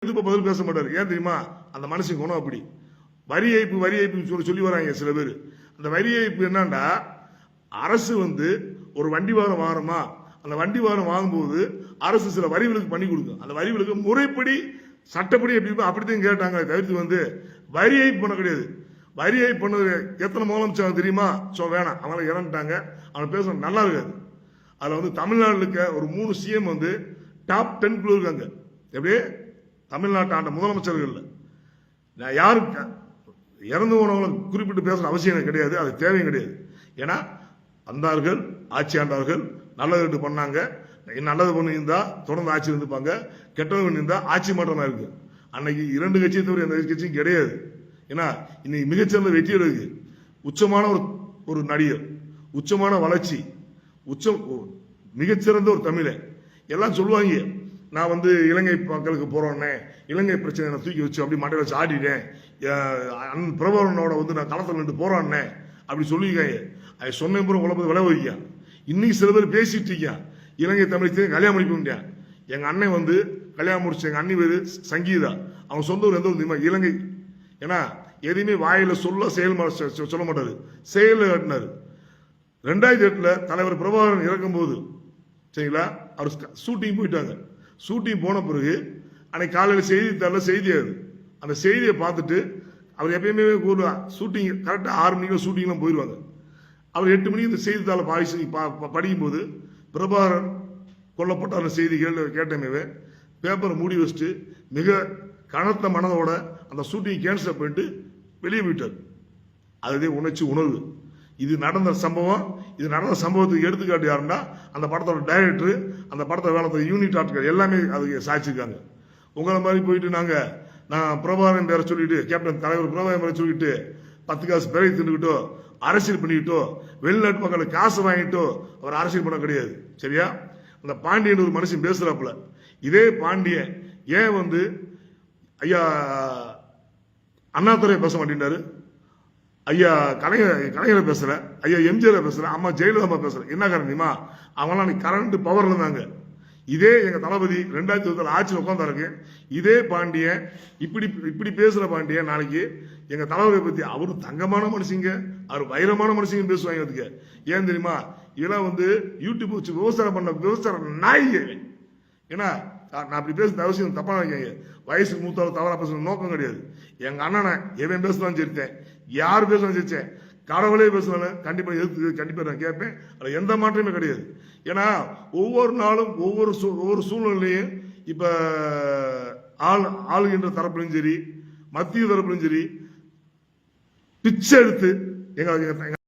பதில் பேச மாட்டாரு. ஏன் தெரியுமா? அந்த மனுஷன் குணம் அப்படி. வரி ஏய்ப்பு சொல்லி வராங்க சில பேர். அந்த வரி ஏய்ப்பு என்னன்னா, அரசு ஒரு வண்டி வாரம் வாங்குறோமா, அந்த வண்டி வாரம் வாங்கும்போது அரசு சில வரிகளுக்கு பண்ணி கொடுக்கும். அந்த வரிகளுக்கு முறைப்படி சட்டப்படி எப்படி அப்படித்தான் கேட்டாங்க. தவிர்த்து வரி ஏய்ப்பு பண்ண கிடையாது. வரி ஏய்ப்பு பண்ணது எத்தனை முதலமைச்சர் தெரியுமா? வேணாம், அவங்கள இறந்துட்டாங்க. அவங்க பேச நல்லா இருக்காது. அதுல தமிழ்நாட்டில் இருக்க ஒரு 3 சிஎம் டாப் 10 இருக்காங்க. எப்படி தமிழ்நாட்டு ஆண்ட முதலமைச்சர்கள் நான் யாருக்கு இறந்து போனவங்களை குறிப்பிட்டு பேசுற அவசியம் கிடையாது. அது தேவையும் கிடையாது. ஏன்னா வந்தார்கள், ஆட்சி ஆண்டார்கள், நல்லது பண்ணாங்க. நல்லது பண்ணியிருந்தா தொடர்ந்து ஆட்சி இருந்துப்பாங்க, கெட்டது பண்ணியிருந்தா ஆட்சி மாற்றமா இருக்கு. அன்னைக்கு 2 கட்சியை தவிர எந்த கட்சியும் கிடையாது. ஏன்னா இன்னைக்கு மிகச்சிறந்த வெற்றி இருக்கு. உச்சமான ஒரு நடிகர், உச்சமான வளர்ச்சி, மிகச்சிறந்த ஒரு தமிழை எல்லாம் சொல்லுவாங்க. நான் இலங்கை மக்களுக்கு போறோன்னே, இலங்கை பிரச்சனை தூக்கி வச்சு அப்படி மண்டையில வச்சு ஆடிட்டேன், பிரபலனோட நான் களத்தில் நின்று போறான்னே அப்படி சொல்லியிருக்காங்க. அதை சொன்ன பிறகு உலகத்தை விளை வைக்க. இன்னைக்கு சில பேர் பேசிட்டு இருக்கான், இலங்கை தமிழ் கல்யாணம் முடிக்க முடியாது. எங்க அண்ணன் கல்யாணம் முடிச்ச எங்க அண்ணி பேரு சங்கீதா. அவங்க சொந்த ஊர் எந்த ஊர் இலங்கை. ஏன்னா எதையுமே வாயில சொல்ல மாட்டாரு, செயல காட்டினாரு. 2008 தலைவர் பிரபாகரன் இறக்கும் போது சரிங்களா, அவர் ஷூட்டிங் போயிட்டாங்க. ஷூட்டிங் போன பிறகு அன்னைக்கு காலையில் செய்தித்தாளில் செய்தியாது. அந்த செய்தியை பார்த்துட்டு அவர் எப்பயுமே ஷூட்டிங் கரெக்டாக 6 மணிக்கு ஷூட்டிங்லாம் போயிடுவாங்க. அவர் 8 மணிக்கு இந்த செய்தித்தாளை படிக்கும் போது பிரபாகரன் கொல்லப்பட்ட அந்த செய்தி கேட்டமே பேப்பரை மூடி வச்சுட்டு மிக கனத்த மனதோட அந்த ஷூட்டிங் கேன்சல் பண்ணிட்டு வெளியே போயிட்டார். அதுவே உணர்வு. இது நடந்த சம்பவம். இது நடந்த சம்பவத்துக்கு எடுத்துக்காட்டு யாருன்னா அந்த படத்தோட டைரக்டர், அந்த படத்தை வேலை யூனிட் ஆட்கள் எல்லாமே அதுக்கு சாய்ச்சிருக்காங்க. உங்களை மாதிரி போயிட்டு நான் பிரபாகரன் பேரை சொல்லிட்டு, கேப்டன் தலைவர் பிரபாகரன் பேரை சொல்லிட்டு 10 காசு பிறகு தின்னுக்கிட்டோ, அரசியல் பண்ணிக்கிட்டோ, வெளிநாட்டு மக்களுக்கு காசு வாங்கிட்டோ அவர் அரசியல் பண்ண கிடையாது. சரியா? அந்த பாண்டியன் ஒரு மனுஷன் பேசுறாப்புல. இதே பாண்டியன் ஏன் ஐயா அண்ணாதுரை பேச மாட்டேன்டாரு, ஐயா கலைஞரை பேசுற, ஐயா எம்ஜிஆர் பேசுற, அம்மா ஜெயலலிதா பேசுற, என்ன காரணமா? அவங்களாம் கரண்ட் பவர்ல இருந்தாங்க. இதே எங்க தளபதி 2020 ஆட்சியில் உட்கார்ந்தாருக்கு. இதே பாண்டியன் இப்படி பேசுற பாண்டியன் நாளைக்கு எங்க தளபதியை பத்தி அவரு தங்கமான மனுஷங்க, அவர் வைரமான மனுஷங்க பேசுவாங்க. அதுக்கு ஏன் தெரியுமா? இதெல்லாம் யூடியூப் வச்சு விவசாய நாய்ங்க. ஏன்னா நான் அப்படி பேசுற அவசியம் தப்பா நினைக்காங்க. வயசுக்கு மூத்தாலும் தவறா பேசுற நோக்கம் கிடையாது. எங்க அண்ணனை எவன் பேசலாம் சிரித்தேன், யார் பேசலாம் சிரிச்சேன், கடவுளே பேசுனாலும் கண்டிப்பா எதிர்த்து கண்டிப்பா நான் கேட்பேன். அதுல எந்த மாற்றமே கிடையாது. ஏன்னா ஒவ்வொரு நாளும் ஒவ்வொரு சூழ்நிலையும் இப்ப ஆளுகின்ற தரப்புலையும் சரி, மத்திய தரப்புலையும் சரி பிச்சை எடுத்து எங்க